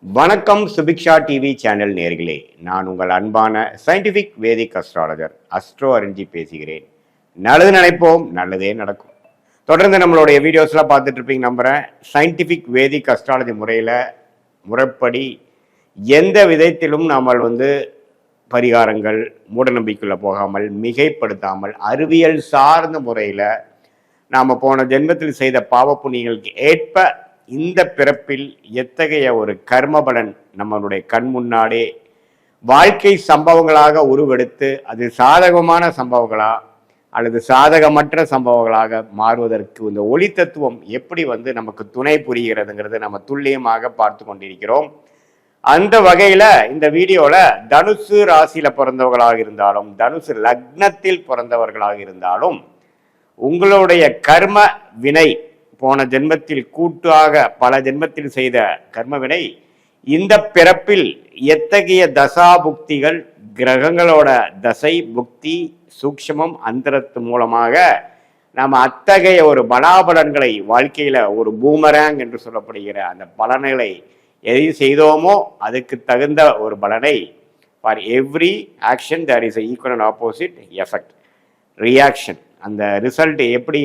வணக்கம் Subiksha TV channel நேர்களே, நான் உங்கள் அன்பான சயின்டிஃபிக் வேதிக் அஸ்ட்ராலஜர் அஸ்ட்ரோ அரிஞ்சி பேசுகிறேன். நல்லது நினைப்போம், நல்லதே நடக்கும். தொடர்ந்து நம்மளுடைய வீடியோஸ்லாம் பார்த்துட்டு இருப்பீங்க நம்புகிறேன். சயின்டிஃபிக் வேதிக் அஸ்ட்ராலஜி முறைப்படி எந்த விதத்திலும் நாம் பரிகாரங்கள் மூடநம்பிக்கைக்குள்ள போகாமல், மிகைப்படுத்தாமல், அறிவியல் சார்ந்த முறையில் நாம் போன ஜென்மத்தில் செய்த பாவ புண்ணியங்களுக்கு ஏற்ப இந்த பிறப்பில் எத்தகைய ஒரு கர்ம பலன் நம்மளுடைய கண் முன்னாடே வாழ்க்கை சம்பவங்களாக உருவெடுத்து அது சாதகமான சம்பவங்களா அல்லது சாதகமற்ற சம்பவங்களாக மாறுவதற்கு இந்த ஒளி தத்துவம் எப்படி நமக்கு துணை புரிகிறதுங்கிறது நம்ம துல்லியமாக பார்த்து கொண்டிருக்கிறோம். அந்த வகையில இந்த வீடியோல தனுசு ராசியில பிறந்தவர்களாக இருந்தாலும், தனுசு லக்னத்தில் பிறந்தவர்களாக இருந்தாலும், உங்களுடைய கர்ம வினை போன ஜென்மத்தில் கூட்டாக பல ஜென்மத்தில் செய்த கர்மவினை இந்த பிறப்பில் எத்தகைய தசா புக்திகள், கிரகங்களோட தசை புக்தி, சூக்ஷ்மம், அந்தரத்து மூலமாக நாம் அத்தகைய ஒரு பலாபலன்களை வாழ்க்கையில ஒரு பூமராங் என்று சொல்லப்படுகிற அந்த பலன்களை எதை செய்தோமோ அதுக்கு தகுந்த ஒரு பலனை, for every action there is equal and opposite effect reaction. அந்த ரிசல்ட் எப்படி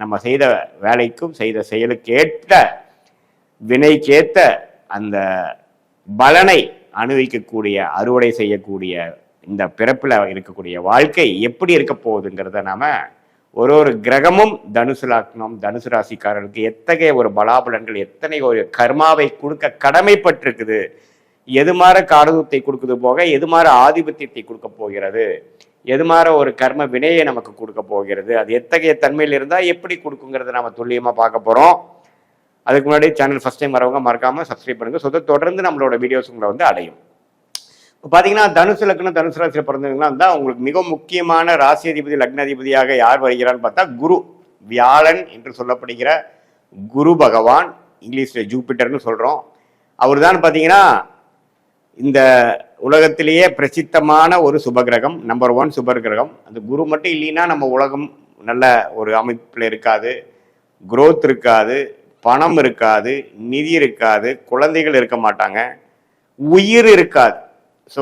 நம்ம செய்த வேலைக்கும் செய்த செயலுக்கு ஏற்ற வினைக்கேற்ற அந்த பலனை அனுபவிக்கக்கூடிய, அறுவடை செய்யக்கூடிய இந்த பிறப்பில் இருக்கக்கூடிய வாழ்க்கை எப்படி இருக்க போகுதுங்கிறத நாம ஒரு கிரகமும் தனுசு லக்னம், தனுசு ராசிக்காரர்களுக்கு எத்தகைய ஒரு பலாபலன்கள், எத்தனை ஒரு கர்மாவை கொடுக்க கடமைப்பட்டிருக்குது, எது மாதிரி காரதூத்தை கொடுக்குது போக எது மாதிரி ஆதிபத்தியத்தை கொடுக்க போகிறது, எது மாதிரி ஒரு கர்ம வினையை நமக்கு கொடுக்க போகிறது, அது எத்தகைய தன்மையில் இருந்தால் எப்படி கொடுக்குங்கிறத நம்ம துல்லியமாக பார்க்க போகிறோம். அதுக்கு முன்னாடி சேனல் ஃபஸ்ட் டைம் வரவங்க மறக்காமல் சப்ஸ்கிரைப் பண்ணுங்கள். தொடர்ந்து நம்மளோட வீடியோஸ் உங்களை அடையும். இப்போ பார்த்தீங்கன்னா தனுசு லக்னம், தனுசு ராசியில் பிறந்தவங்கன்னா தான் உங்களுக்கு மிக முக்கியமான ராசி அதிபதி, லக்ன அதிபதியாக யார் வருகிறான்னு பார்த்தா குரு, வியாழன் என்று சொல்லப்படுகிற குரு பகவான், இங்கிலீஷில் ஜூபிட்டர்னு சொல்கிறோம். அவர் தான் பார்த்தீங்கன்னா இந்த உலகத்திலேயே பிரசித்தமான ஒரு சுபகிரகம், நம்பர் 1 சுபர் கிரகம். அந்த குரு மட்டும் இல்லைன்னா நம்ம உலகம் நல்ல ஒரு அமைப்பில் இருக்காது, குரோத் இருக்காது, பணம் இருக்காது, நிதி இருக்காது, குழந்தைகள் இருக்க மாட்டாங்க, உயிர் இருக்காது. ஸோ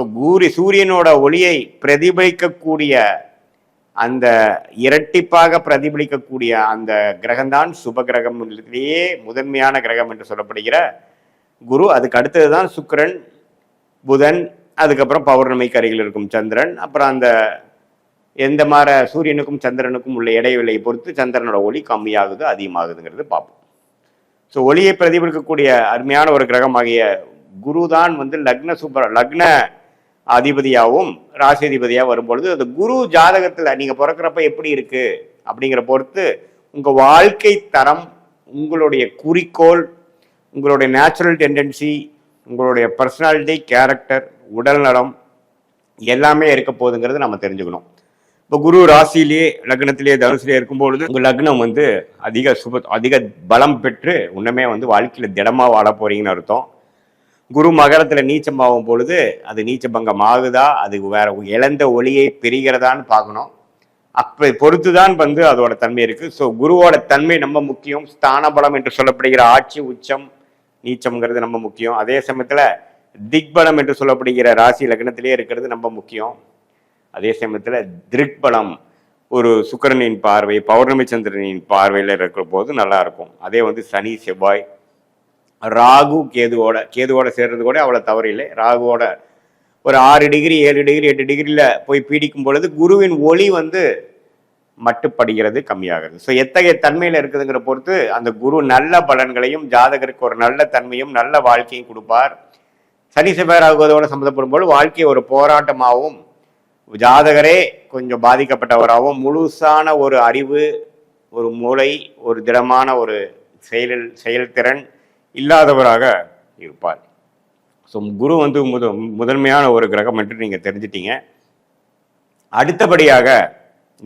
சூரியனோட ஒளியை பிரதிபலிக்கக்கூடிய, அந்த இரட்டிப்பாக பிரதிபலிக்கக்கூடிய அந்த கிரகம்தான் சுபகிரகத்திலேயே முதன்மையான கிரகம் என்று சொல்லப்படுகிற குரு. அதுக்கு அடுத்தது தான் சுக்கிரன், புதன், அதுக்கப்புறம் பௌர்ணமிக்கு அருகில் இருக்கும் சந்திரன். அப்புறம் அந்த எந்த மாதிரி சூரியனுக்கும் சந்திரனுக்கும் உள்ள இடைவெளியை பொறுத்து சந்திரனோட ஒளி கம்மியாகுது அதிகமாகுதுங்கிறது பார்ப்போம். ஸோ ஒளியை பிரதிபலிக்கக்கூடிய அருமையான ஒரு கிரகமாகிய குரு தான் லக்ன அதிபதியாகவும் ராசி அதிபதியாக வரும்பொழுது, அந்த குரு ஜாதகத்தில் நீங்கள் பிறக்கிறப்ப எப்படி இருக்கு அப்படிங்கிற பொறுத்து உங்கள் வாழ்க்கை தரம், உங்களுடைய குறிக்கோள், உங்களுடைய நேச்சுரல் டெண்டன்சி, உங்களுடைய பர்சனாலிட்டி, கேரக்டர், உடல் நலம் எல்லாமே இருக்க போகுதுங்கிறது நம்ம தெரிஞ்சுக்கணும். இப்போ குரு ராசியிலேயே லக்னத்திலேயே தனுசிலேயே இருக்கும்பொழுது உங்கள் லக்னம் அதிக பலம் பெற்று இன்னுமே வாழ்க்கையில் திடமாக வாழ போறீங்கன்னு அர்த்தம். குரு மகரத்தில் நீச்சமாகும் பொழுது அது நீச்ச பங்கம் ஆகுதா, அது வேற இழந்த ஒளியை பெறுகிறதான்னு பார்க்கணும். அப்போ பொறுத்து தான் அதோட தன்மை இருக்கு. ஸோ குருவோட தன்மை ரொம்ப முக்கியம். ஸ்தான பலம் என்று சொல்லப்படுகிற ஆட்சி, உச்சம், நீச்சம்ங்கிறது ரொம்ப முக்கியம். அதே சமயத்தில் திக்பலம் என்று சொல்லப்படுகிற ராசி லக்னத்திலே இருக்கிறது ரொம்ப முக்கியம். அதே சமயத்தில் திருக்பலம், ஒரு சுக்கிரனின் பார்வை, பௌர்ணமி சந்திரனின் பார்வையில் இருக்கிற போது நல்லா இருக்கும். அதே சனி, செவ்வாய், ராகு, கேதுவோட சேர்றது கூட அவ்வளோ தவறு இல்லை. ராகுவோட ஒரு 6 டிகிரி 7 டிகிரி 8 டிகிரியில் போய் பீடிக்கும் பொழுது குருவின் ஒளி மட்டுப்படுகிறது, கம்மியாகிறது. ஸோ எத்தகைய தன்மையில் இருக்குதுங்கிற பொறுத்து அந்த குரு நல்ல பலன்களையும் ஜாதகருக்கு ஒரு நல்ல தன்மையும் நல்ல வாழ்க்கையும் கொடுப்பார். சனி செவ்வாய் ஆகுவதோடு சம்மந்தப்படும் போது வாழ்க்கை ஒரு போராட்டமாகவும், ஜாதகரே கொஞ்சம் பாதிக்கப்பட்டவராகவும், முழுசான ஒரு அறிவு, ஒரு மூளை, ஒரு திடமான ஒரு செயல்திறன் இல்லாதவராக இருப்பார். ஸோ குரு முதன்மையான ஒரு கிரகம் என்று நீங்கள் தெரிஞ்சிட்டீங்க. அடுத்தபடியாக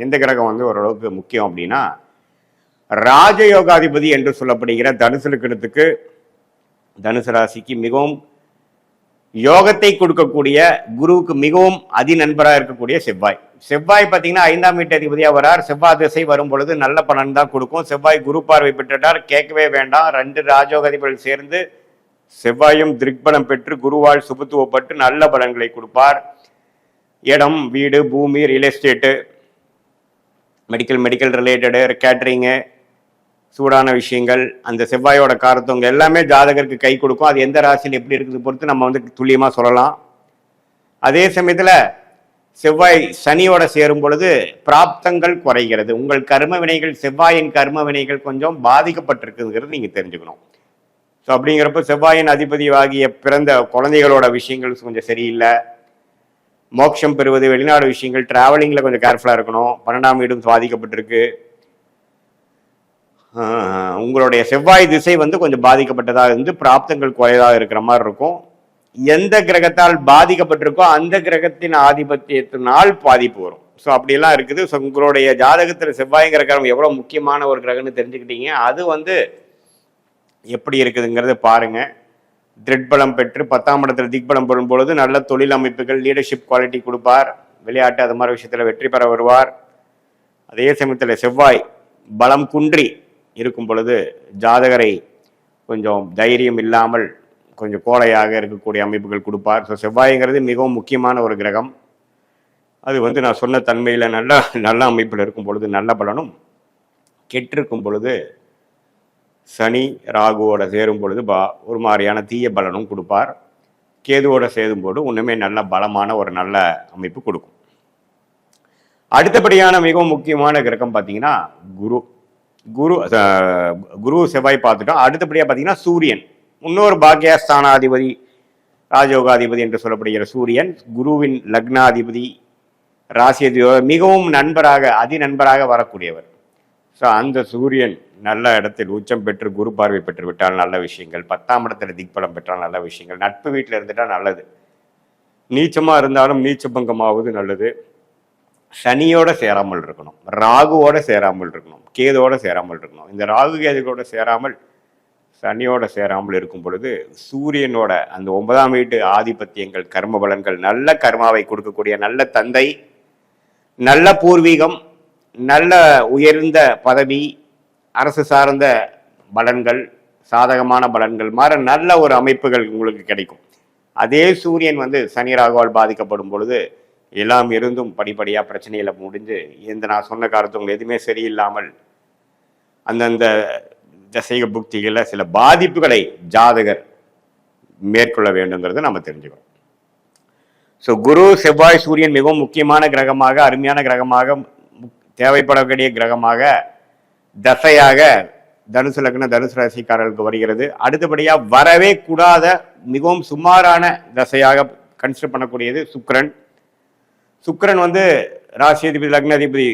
எந்த கிரகம் ஓரளவுக்கு முக்கியம் அப்படின்னா, ராஜயோகாதிபதி என்று சொல்லப்படுகிற தனுசு லக்னத்துக்கு, தனுசு ராசிக்கு மிகவும் யோகத்தை கொடுக்கக்கூடிய, குருவுக்கு மிகவும் அதிநண்பராக இருக்கக்கூடிய செவ்வாய் பார்த்தீங்கன்னா 5ஆம் வீட்டு அதிபதியாக வரார். செவ்வாய் திசை வரும் பொழுது நல்ல பலன் தான் கொடுக்கும். செவ்வாய் குரு பார்வை பெற்றுட்டார், கேட்கவே வேண்டாம். 2 ராஜயோக அதிபதிகள் சேர்ந்து செவ்வாயும் திக்பலம் பெற்று குருவால் சுபத்துவப்பட்டு நல்ல பலன்களை கொடுப்பார். இடம், வீடு, பூமி, real estate, medical related, catering, சூடான விஷயங்கள், அந்த செவ்வாயோட காரத்தவங்க எல்லாமே ஜாதகருக்கு கை கொடுக்கும். அது எந்த ராசியில் எப்படி இருக்குது பொறுத்து நம்ம வந்து துல்லியமாக சொல்லலாம். அதே சமயத்தில் செவ்வாய் சனியோட சேரும் பொழுது பிராப்தங்கள் குறைகிறது. உங்கள் கர்ம வினைகள், செவ்வாயின் கர்ம வினைகள் கொஞ்சம் பாதிக்கப்பட்டிருக்குங்கிறது நீங்கள் தெரிஞ்சுக்கணும். ஸோ அப்படிங்கிறப்ப செவ்வாயின் அதிபதியாகிய பிறந்த குழந்தைகளோட விஷயங்கள் கொஞ்சம் சரியில்லை. மோட்சம் பெறுவது, வெளிநாடு விஷயங்கள், டிராவலிங்கில் கொஞ்சம் கேர்ஃபுல்லாக இருக்கணும். 12ஆம் வீடும் பாதிக்கப்பட்டிருக்கு. உங்களுடைய செவ்வாய் திசை வந்து கொஞ்சம் பாதிக்கப்பட்டதாக இருந்து பிராப்தங்கள் குறையதாக இருக்கிற மாதிரி இருக்கும். எந்த கிரகத்தால் பாதிக்கப்பட்டிருக்கோ அந்த கிரகத்தின் ஆதிபத்தியத்தினால் பாதிப்பு வரும். ஸோ அப்படியெல்லாம் இருக்குது. ஸோ உங்களுடைய ஜாதகத்தில் செவ்வாய்ங்கிற கிரகம் எவ்வளோ முக்கியமான ஒரு கிரகம்னு தெரிஞ்சுக்கிட்டீங்க. அது வந்து எப்படி இருக்குதுங்கிறத பாருங்க. திக்பலம் பெற்று 10ஆம் இடத்துல திக்பலம் பெறும் பொழுது நல்ல தொழில் அமைப்புகள், லீடர்ஷிப் குவாலிட்டி கொடுப்பார். விளையாட்டு அது மாதிரி விஷயத்தில் வெற்றி பெற வருவார். அதே சமயத்தில் செவ்வாய் பலம் குன்றி இருக்கும் பொழுது ஜாதகரை கொஞ்சம் தைரியம் இல்லாமல் கொஞ்சம் கோழையாக இருக்கக்கூடிய அமைப்புகள் கொடுப்பார். ஸோ செவ்வாய்ங்கிறது மிகவும் முக்கியமான ஒரு கிரகம். அது வந்து நான் சொன்ன தன்மையில் நல்ல அமைப்பில் இருக்கும் பொழுது நல்ல பலனும், கெட்டிருக்கும் பொழுது சனி ராகுவோட சேரும் பொழுது ஒரு மாதிரியான தீய பலனும் கொடுப்பார். கேதுவோட சேரும் போது ஒன்றுமே நல்ல பலமான ஒரு நல்ல அமைப்பு கொடுக்கும். அடுத்தபடியான மிகவும் முக்கியமான கிரகம் பார்த்தீங்கன்னா குரு செவ்வாய் பார்த்துட்டோம். அடுத்தபடியாக பார்த்தீங்கன்னா சூரியன், இன்னொரு பாக்கியஸ்தானாதிபதி, ராஜயோகாதிபதி என்று சொல்லப்படுகிற சூரியன், குருவின் லக்னாதிபதி, ராசியதிபதி, மிகவும் அதிநண்பராக வரக்கூடியவர். ஸோ அந்த சூரியன் நல்ல இடத்தில் உச்சம் பெற்று குரு பார்வை பெற்று விட்டால் நல்ல விஷயங்கள், 10ஆம் இடத்துல திக்பலம் பெற்றால் நல்ல விஷயங்கள், நட்பு வீட்டில் இருந்துட்டால் நல்லது, நீச்சமாக இருந்தாலும் நீச்ச பங்கமாவது நல்லது, சனியோட சேராமல் இருக்கணும், ராகுவோட சேராமல் இருக்கணும், கேதோட சேராமல் இருக்கணும். இந்த ராகு கேதுகளோட சேராமல் சனியோட சேராமல் இருக்கும் பொழுது சூரியனோட அந்த 9ஆம் வீட்டு ஆதிபத்தியங்கள், கர்ம பலன்கள், நல்ல கர்மாவை கொடுக்கக்கூடிய நல்ல தந்தை, நல்ல பூர்வீகம், நல்ல உயர்ந்த பதவி, அரசு சார்ந்த பலன்கள், சாதகமான பலன்கள் மாற நல்ல ஒரு அமைப்புகள் உங்களுக்கு கிடைக்கும். அதே சூரியன் வந்து சனி ராகுவால் பாதிக்கப்படும் பொழுது எல்லாம் இருந்தும் படிப்படியாக பிரச்சனையில முடிஞ்சு இந்த நான் சொன்ன காரணத்துவங்க எதுவுமே சரியில்லாமல் அந்தந்த தசைக புக்திகளில் சில பாதிப்புகளை ஜாதகர் மேற்கொள்ள வேண்டுங்கிறத நம்ம தெரிஞ்சுக்கணும். ஸோ குரு செவ்வாய் சூரியன் மிகவும் முக்கியமான கிரகமாக, அருமையான கிரகமாக, தேவைப்படக்கூடிய கிரகமாக தசையாக தனுசு லக்ன தனுசு ராசிக்காரர்களுக்கு வருகிறது. அடுத்தபடியாக வரவே கூடாத மிகவும் சுமாரான தசையாக கன்சிடர் பண்ணக்கூடியது சுக்கிரன். சுக்கிரன் வந்து ராசியதிபதி லக்னாதிபதி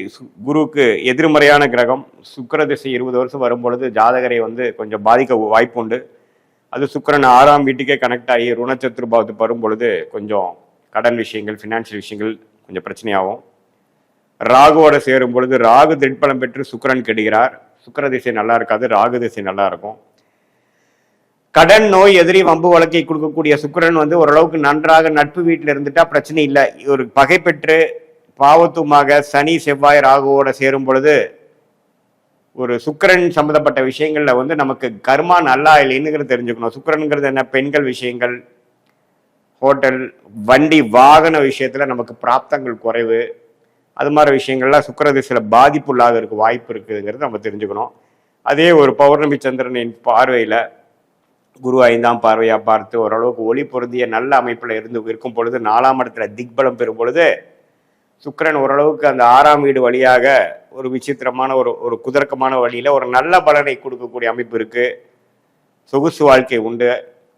குருவுக்கு எதிர்மறையான கிரகம். சுக்கிர திசை 20 வருஷம் வரும்பொழுது ஜாதகரை வந்து கொஞ்சம் பாதிக்க வாய்ப்பு உண்டு. அது சுக்கிரன் 6ஆம் வீட்டுக்கே கனெக்ட் ஆகி ருணச்சத்துரு பாவத்துக்கு வரும் பொழுது கொஞ்சம் கடன் விஷயங்கள், ஃபினான்ஷியல் விஷயங்கள் கொஞ்சம் பிரச்சனையாகும். ராகுவோட சேரும் பொழுது ராகு திக்பலம் பெற்று சுக்கிரன் கெடுகிறார். சுக்கிர திசை நல்லா இருக்காது, ராகு திசை நல்லா இருக்கும். கடன், நோய், எதிரி, வம்பு வழக்கை கொடுக்கக்கூடிய சுக்கிரன் வந்து ஓரளவுக்கு நன்றாக நட்பு வீட்டில் இருந்துட்டா பிரச்சனை இல்லை. ஒரு பகை பெற்று பாவத்துவமாக சனி செவ்வாய் ராகுவோட சேரும் பொழுது ஒரு சுக்கிரன் சம்பந்தப்பட்ட விஷயங்கள்ல வந்து நமக்கு கர்மா நல்லா இல்லைன்னு தெரிஞ்சுக்கணும். சுக்கிரனுங்கிறது என்ன? பெண்கள் விஷயங்கள், ஹோட்டல், வண்டி, வாகன விஷயத்துல நமக்கு பிராப்தங்கள் குறைவு, அது மாதிரி விஷயங்கள்லாம் சுக்கிர திசையில பாதிப்புள்ளாக இருக்க வாய்ப்பு இருக்குதுங்கிறது நம்ம தெரிஞ்சுக்கணும். அதே ஒரு பௌர்ணமி சந்திரனின் பார்வையில குரு 5ஆம் பார்வையா பார்த்து ஓரளவுக்கு ஒளி பொருந்திய நல்ல அமைப்புல இருக்கும் பொழுது 4ஆம் இடத்துல திக்பலம் பெறும் பொழுது சுக்கிரன் ஓரளவுக்கு அந்த 6ஆம் வீடு வழியாக ஒரு விசித்திரமான ஒரு குதர்க்கமான வழியில ஒரு நல்ல பலனை கொடுக்கக்கூடிய அமைப்பு இருக்கு. சொகுசு வாழ்க்கை உண்டு,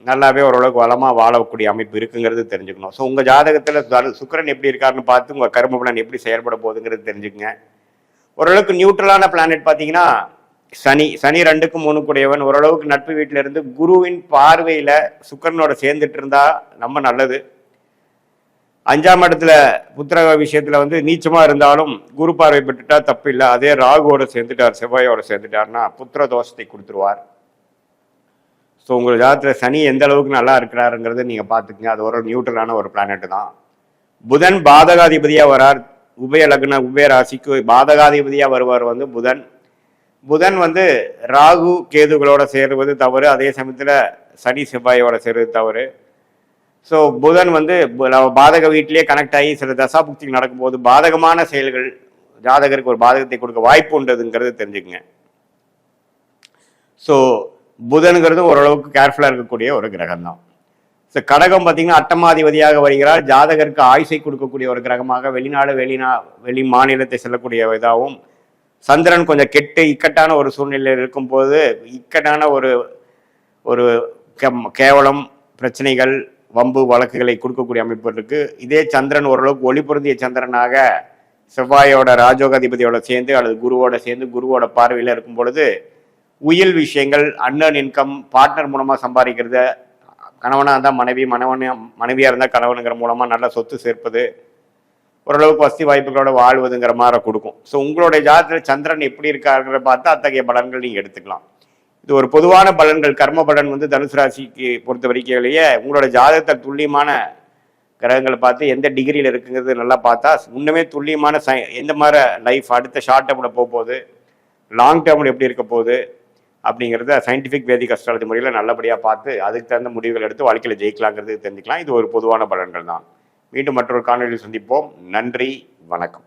நல்லாவே ஓரளவுக்கு வளமாக வாழக்கூடிய அமைப்பு இருக்குங்கிறது தெரிஞ்சுக்கணும். ஸோ உங்கள் ஜாதகத்தில் சுக்கிரன் எப்படி இருக்காருன்னு பார்த்து உங்கள் கர்ம பலன் எப்படி செயல்பட போகுதுங்கிறது தெரிஞ்சுக்கங்க. ஓரளவுக்கு நியூட்ரலான பிளானட் பார்த்தீங்கன்னா சனி 2க்கு 3 கூடியவன், ஓரளவுக்கு நட்பு வீட்டில இருந்து குருவின் பார்வையில் சுக்கிரனோட சேர்ந்துட்டு இருந்தா ரொம்ப நல்லது. 5ஆம் இடத்துல புத்திர விஷயத்துல வந்து நீச்சமாக இருந்தாலும் குரு பார்வை பெற்றுட்டா தப்பு இல்லை. அதே ராகுவோட சேர்ந்துட்டார், செவ்வாயோட சேர்ந்துட்டார்னா புத்திர தோஷத்தை கொடுத்துருவார். ஸோ உங்கள் ஜாதகத்தில் சனி எந்த அளவுக்கு நல்லா இருக்கிறாருங்கிறத நீங்கள் பார்த்துக்குங்க. அது ஒரு நியூட்ரலான ஒரு பிளானட் தான். புதன் பாதகாதிபதியாக வரார். உபய லக்ன உபய ராசிக்கு பாதகாதிபதியாக வருவார் வந்து புதன். புதன் வந்து ராகு கேதுகளோட சேருவது தவறு, அதே சமயத்தில் சனி செவ்வாயோட சேருவது தவறு. ஸோ புதன் வந்து பாதக வீட்டிலேயே கனெக்ட் ஆகி சில தசாபுக்திகள் நடக்கும்போது பாதகமான செயல்கள் ஜாதகருக்கு ஒரு பாதகத்தை கொடுக்க வாய்ப்பு உண்டுங்கிறது தெரிஞ்சுக்குங்க. ஸோ புதனுங்கிறது ஓரளவுக்கு கேர்ஃபுல்லாக இருக்கக்கூடிய ஒரு கிரகம் தான். ஸோ கடகம் பார்த்தீங்கன்னா அட்டமாதிபதியாக வருகிறார். ஜாதகருக்கு ஆயுசை கொடுக்கக்கூடிய ஒரு கிரகமாக வெளிநாடு வெளி மாநிலத்தை செல்லக்கூடிய இதாகவும், சந்திரன் கொஞ்சம் கெட்டு இக்கட்டான ஒரு சூழ்நிலையில் இருக்கும்போது இக்கட்டான ஒரு ஒரு கேவலம் பிரச்சனைகள் வம்பு வழக்குகளை கொடுக்கக்கூடிய அமைப்பு இருக்கு. இதே சந்திரன் ஓரளவுக்கு ஒளி பொருந்திய சந்திரனாக செவ்வாயோட ராஜோகாதிபதியோட சேர்ந்து அல்லது குருவோட சேர்ந்து குருவோட பார்வையில் இருக்கும் பொழுது உயில் விஷயங்கள், அன்னன் இன்கம், பார்ட்னர் மூலமாக சம்பாதிக்கிறது, கணவனாக இருந்தால் மனைவியாக இருந்தால் கணவனுங்கிற மூலமாக நல்ல சொத்து சேர்ப்பது, ஓரளவுக்கு வசதி வாய்ப்புகளோட வாழ்வதுங்கிற மாதிரி கொடுக்கும். ஸோ உங்களுடைய ஜாதகத்தில் சந்திரன் எப்படி இருக்காருங்கிறத பார்த்து அத்தகைய பலன்கள் நீங்கள் எடுத்துக்கலாம். இது ஒரு பொதுவான பலன்கள். கர்ம பலன் வந்து தனுசு ராசிக்கு பொறுத்த வரைக்கையிலேயே உங்களோட ஜாதகத்தில் துல்லியமான கிரகங்களை பார்த்து எந்த டிகிரியில் இருக்குங்கிறது நல்லா பார்த்தா இன்னுமே துல்லியமான எந்த மாதிரி லைஃப் அடுத்த ஷார்ட் டேர்மில் போகுது, லாங் டேர்மில் எப்படி இருக்க போகுது அப்படிங்கிறத சயின்டிஃபிக் வேதிக் அஸ்ட்ராலஜி முறையில் நல்லபடியாக பார்த்து அதுக்கு தகுந்த முடிவுகள் எடுத்து வாழ்க்கையில் ஜெயிக்கலாங்கிறது தெரிஞ்சுக்கலாம். இது ஒரு பொதுவான பலன்கள் தான். மீண்டும் மற்றொரு காணொலியில் சந்திப்போம். நன்றி, வணக்கம்.